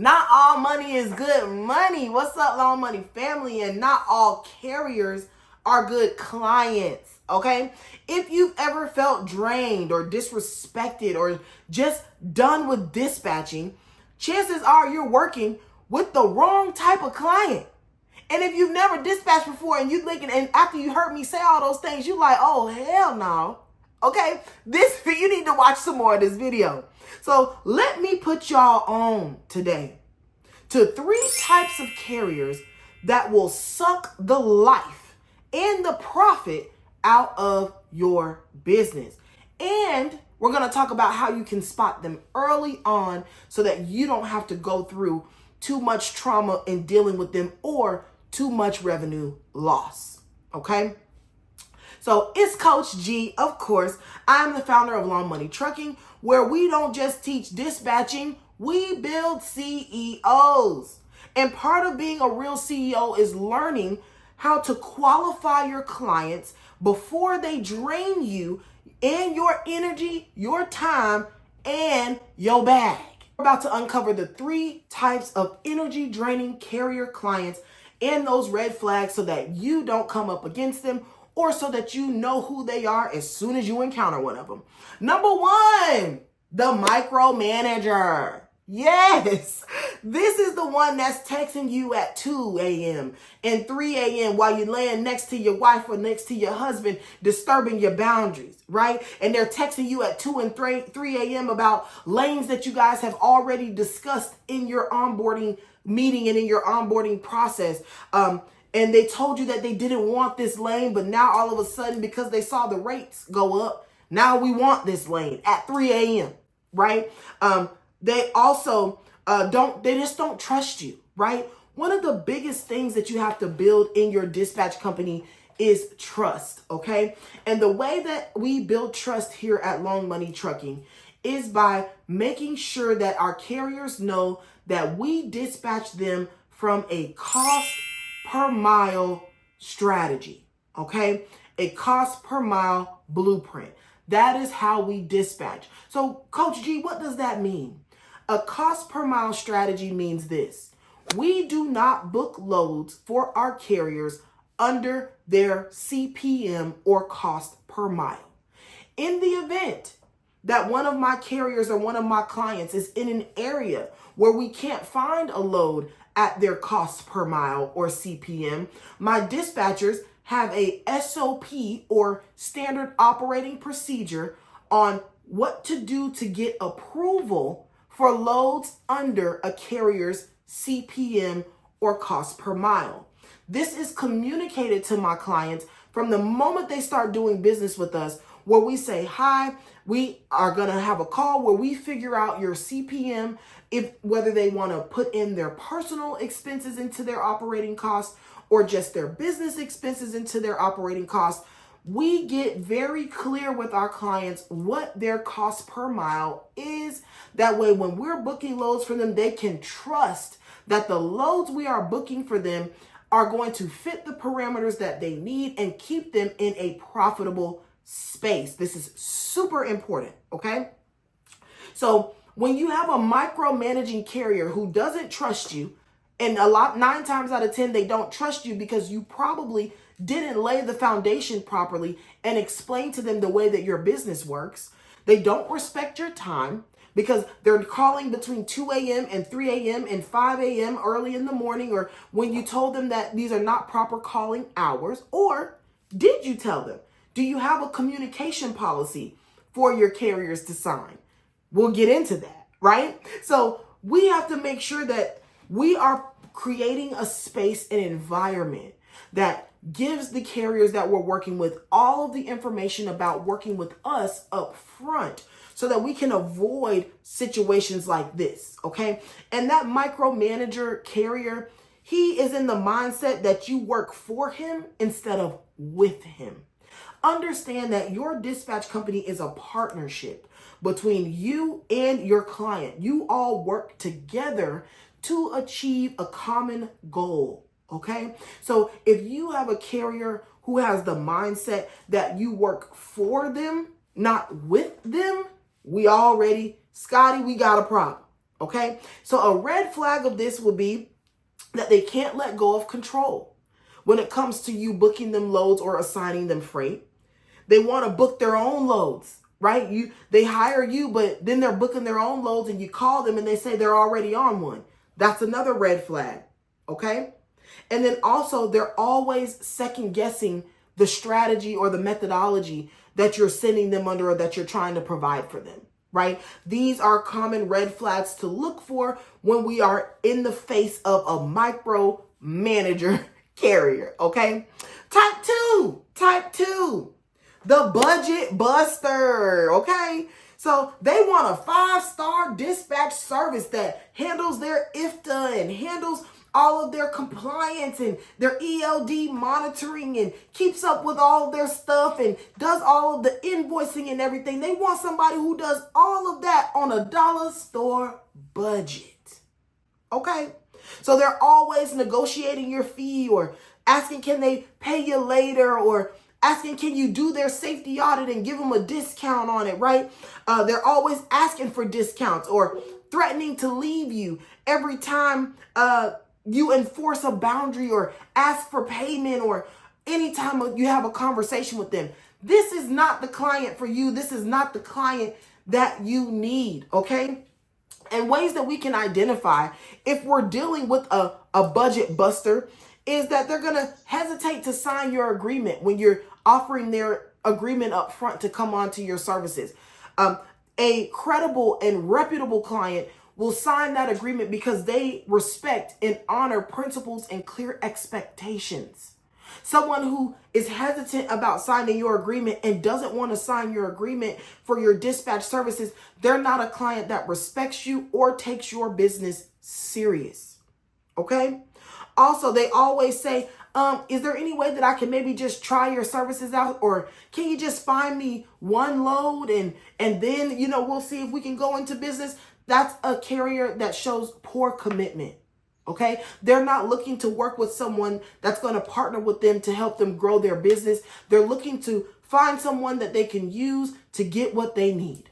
Not all money is good money. What's up, Long Money family? And not all carriers are good clients, okay? If you've ever felt drained or disrespected or just done with dispatching, chances are you're working with the wrong type of client. And if you've never dispatched before and you thinking, and after you heard me say all those things, you like, oh, hell no. Okay, you need to watch some more of this video. So let me put y'all on today to 3 types of carriers that will suck the life and the profit out of your business. And we're going to talk about how you can spot them early on so that you don't have to go through too much trauma in dealing with them or too much revenue loss. Okay? So it's Coach G, of course. I'm the founder of Long Money Trucking, where we don't just teach dispatching, we build CEOs. And part of being a real CEO is learning how to qualify your clients before they drain you and your energy, your time, and your bag. We're about to uncover the 3 types of energy draining carrier clients and those red flags so that you don't come up against them or so that you know who they are as soon as you encounter one of them. Number 1, the micromanager. Yes, this is the one that's texting you at 2 a.m. and 3 a.m. while you're laying next to your wife or next to your husband, disturbing your boundaries, right? And they're texting you at 2 and 3 a.m. about lanes that you guys have already discussed in your onboarding meeting and in your onboarding process. And they told you that they didn't want this lane, but now all of a sudden, because they saw the rates go up, now we want this lane at 3 a.m., right? They also they just don't trust you, right? One of the biggest things that you have to build in your dispatch company is trust, okay? And the way that we build trust here at Long Money Trucking is by making sure that our carriers know that we dispatch them from a cost per mile strategy, okay? A cost per mile blueprint. That is how we dispatch. So, Coach G, what does that mean? A cost per mile strategy means this. We do not book loads for our carriers under their CPM or cost per mile. In the event that one of my carriers or one of my clients is in an area where we can't find a load at their cost per mile or CPM, my dispatchers have a SOP or standard operating procedure on what to do to get approval for loads under a carrier's CPM or cost per mile. This is communicated to my clients from the moment they start doing business with us, where we say, hi, we are going to have a call where we figure out your CPM, whether they want to put in their personal expenses into their operating costs or just their business expenses into their operating costs. We get very clear with our clients what their cost per mile is. That way, when we're booking loads for them, they can trust that the loads we are booking for them are going to fit the parameters that they need and keep them in a profitable space. This is super important, okay? So when you have a micromanaging carrier who doesn't trust you, and 9 times out of 10, they don't trust you because you probably didn't lay the foundation properly and explain to them the way that your business works. They don't respect your time because they're calling between 2 a.m. and 3 a.m. and 5 a.m. early in the morning, or when you told them that these are not proper calling hours. Or did you tell them? Do you have a communication policy for your carriers to sign? We'll get into that, right? So we have to make sure that we are creating a space and environment that gives the carriers that we're working with all of the information about working with us up front so that we can avoid situations like this, okay? And that micromanager carrier, he is in the mindset that you work for him instead of with him. Understand that your dispatch company is a partnership between you and your client. You all work together to achieve a common goal, okay? So if you have a carrier who has the mindset that you work for them, not with them, Scotty, we got a problem, Okay, so a red flag of this will be that they can't let go of control when it comes to you booking them loads or assigning them freight. They want to book their own loads, right? They hire you, but then they're booking their own loads and you call them and they say they're already on one. That's another red flag, okay? And then also they're always second guessing the strategy or the methodology that you're sending them under or that you're trying to provide for them, right? These are common red flags to look for when we are in the face of a micromanager carrier, okay? Type two, the budget buster, okay? So they want a 5-star dispatch service that handles their IFTA and handles all of their compliance and their ELD monitoring and keeps up with all of their stuff and does all of the invoicing and everything. They want somebody who does all of that on a dollar store budget, okay? So they're always negotiating your fee or asking, can they pay you later, or asking, can you do their safety audit and give them a discount on it, right? They're always asking for discounts or threatening to leave you every time you enforce a boundary or ask for payment or anytime you have a conversation with them. This is not the client for you. This is not the client that you need, okay? And ways that we can identify if we're dealing with a budget buster is that they're going to hesitate to sign your agreement when you're offering their agreement up front to come onto your services. A credible and reputable client will sign that agreement because they respect and honor principles and clear expectations. Someone who is hesitant about signing your agreement and doesn't want to sign your agreement for your dispatch services, they're not a client that respects you or takes your business serious. Okay? Also, they always say, is there any way that I can maybe just try your services out? Or can you just find me one load and then, we'll see if we can go into business? That's a carrier that shows poor commitment. Okay? They're not looking to work with someone that's going to partner with them to help them grow their business. They're looking to find someone that they can use to get what they need.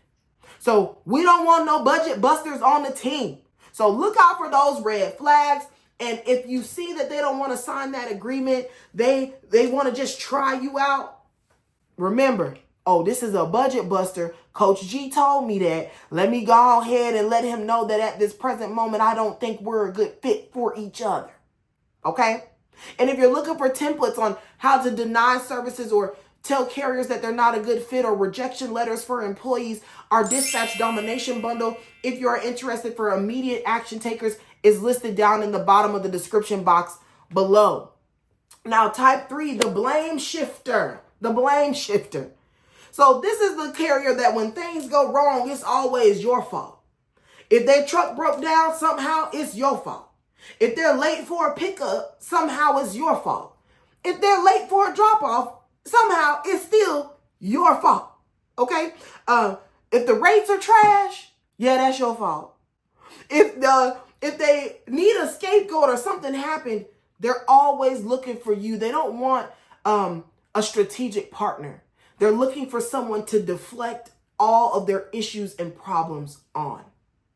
So we don't want no budget busters on the team. So look out for those red flags. And if you see that they don't want to sign that agreement, they want to just try you out, remember, oh, this is a budget buster. Coach G told me that. Let me go ahead and let him know that at this present moment, I don't think we're a good fit for each other. Okay? And if you're looking for templates on how to deny services or tell carriers that they're not a good fit or rejection letters for employees, our dispatch domination bundle, if you are interested for immediate action takers, is listed down in the bottom of the description box below. Now, type 3, the blame shifter. The blame shifter. So this is the carrier that when things go wrong, it's always your fault. If their truck broke down, somehow it's your fault. If they're late for a pickup, somehow it's your fault. If they're late for a drop-off, somehow it's still your fault. Okay? If the rates are trash, yeah, that's your fault. If they need a scapegoat or something happened, they're always looking for you. They don't want a strategic partner. They're looking for someone to deflect all of their issues and problems on.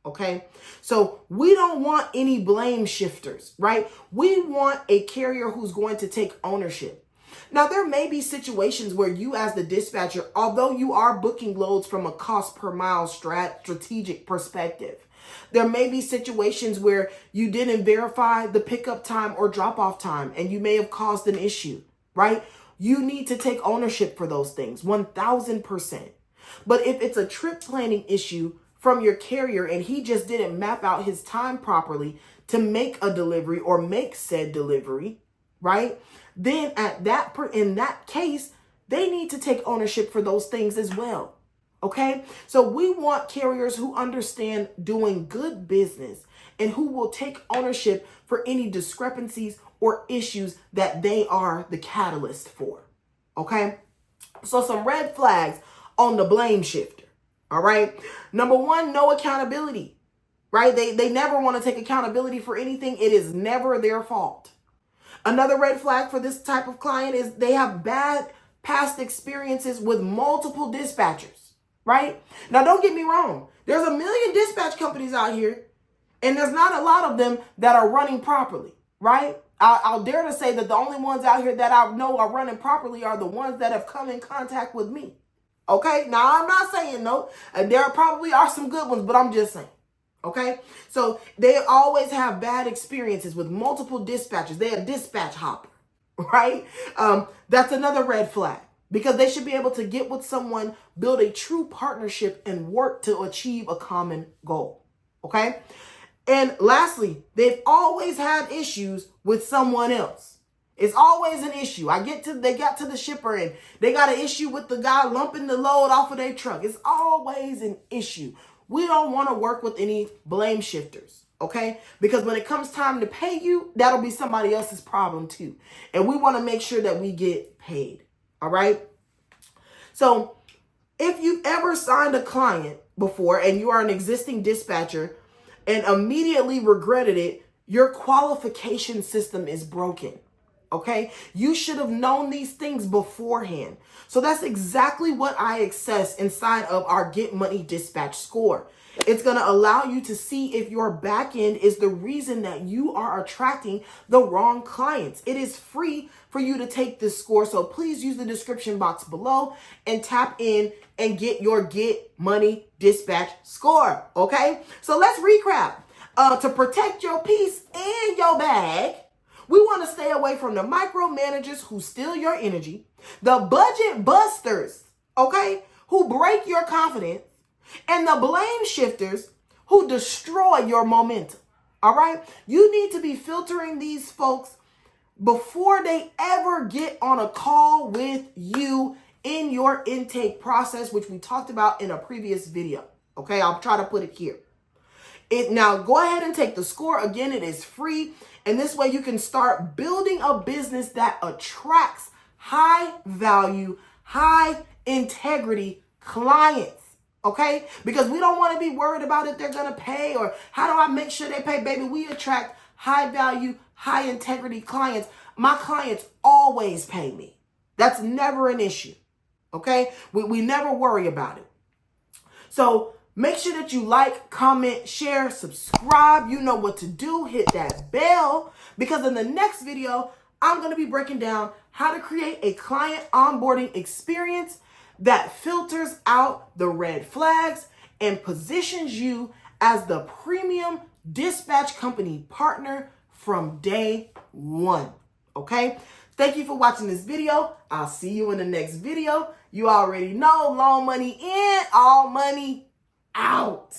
Okay? So we don't want any blame shifters, right? We want a carrier who's going to take ownership. Now, there may be situations where you as the dispatcher, although you are booking loads from a cost per mile strategic perspective, there may be situations where you didn't verify the pickup time or drop off time and you may have caused an issue, right? You need to take ownership for those things, 1000%. But if it's a trip planning issue from your carrier and he just didn't map out his time properly to make a delivery or make said delivery, right? Then in that case, they need to take ownership for those things as well. Okay? So we want carriers who understand doing good business and who will take ownership for any discrepancies or issues that they are the catalyst for. Okay? So some red flags on the blame shifter. All right? Number 1, no accountability. Right? They never want to take accountability for anything. It is never their fault. Another red flag for this type of client is they have bad past experiences with multiple dispatchers. Right? Now, don't get me wrong. There's a million dispatch companies out here. And there's not a lot of them that are running properly, right? I'll dare to say that the only ones out here that I know are running properly are the ones that have come in contact with me. Okay? Now, I'm not saying no. There probably are some good ones, but I'm just saying. Okay? So they always have bad experiences with multiple dispatchers. They're a dispatch hopper, right? That's another red flag, because they should be able to get with someone, build a true partnership, and work to achieve a common goal. Okay? And lastly, they've always had issues with someone else. It's always an issue. They got to the shipper and they got an issue with the guy lumping the load off of their truck. It's always an issue. We don't want to work with any blame shifters, okay? Because when it comes time to pay you, that'll be somebody else's problem too. And we want to make sure that we get paid, all right? So if you've ever signed a client before and you are an existing dispatcher and immediately regretted it, your qualification system is broken. Okay? You should have known these things beforehand. So that's exactly what I access inside of our Get Money Dispatch score. It's going to allow you to see if your backend is the reason that you are attracting the wrong clients. It is free for you to take this score. So please use the description box below and tap in and get your Get Money Dispatch score. Okay? So let's recap. To protect your peace and your bag, we want to stay away from the micromanagers who steal your energy, the budget busters, okay, who break your confidence, and the blame shifters who destroy your momentum. All right? You need to be filtering these folks before they ever get on a call with you in your intake process, which we talked about in a previous video. Okay? I'll try to put it here. Now, go ahead and take the score. Again, it is free. And this way you can start building a business that attracts high value, high integrity clients. Okay? Because we don't want to be worried about if they're going to pay or how do I make sure they pay. Baby, we attract high value, high integrity clients. My clients always pay me. That's never an issue. Okay? We never worry about it. So make sure that you like, comment, share, subscribe. You know what to do. Hit that bell, because in the next video, I'm going to be breaking down how to create a client onboarding experience that filters out the red flags and positions you as the premium dispatch company partner from day one. Okay? Thank you for watching this video. I'll see you in the next video. You already know, long money in, all money out.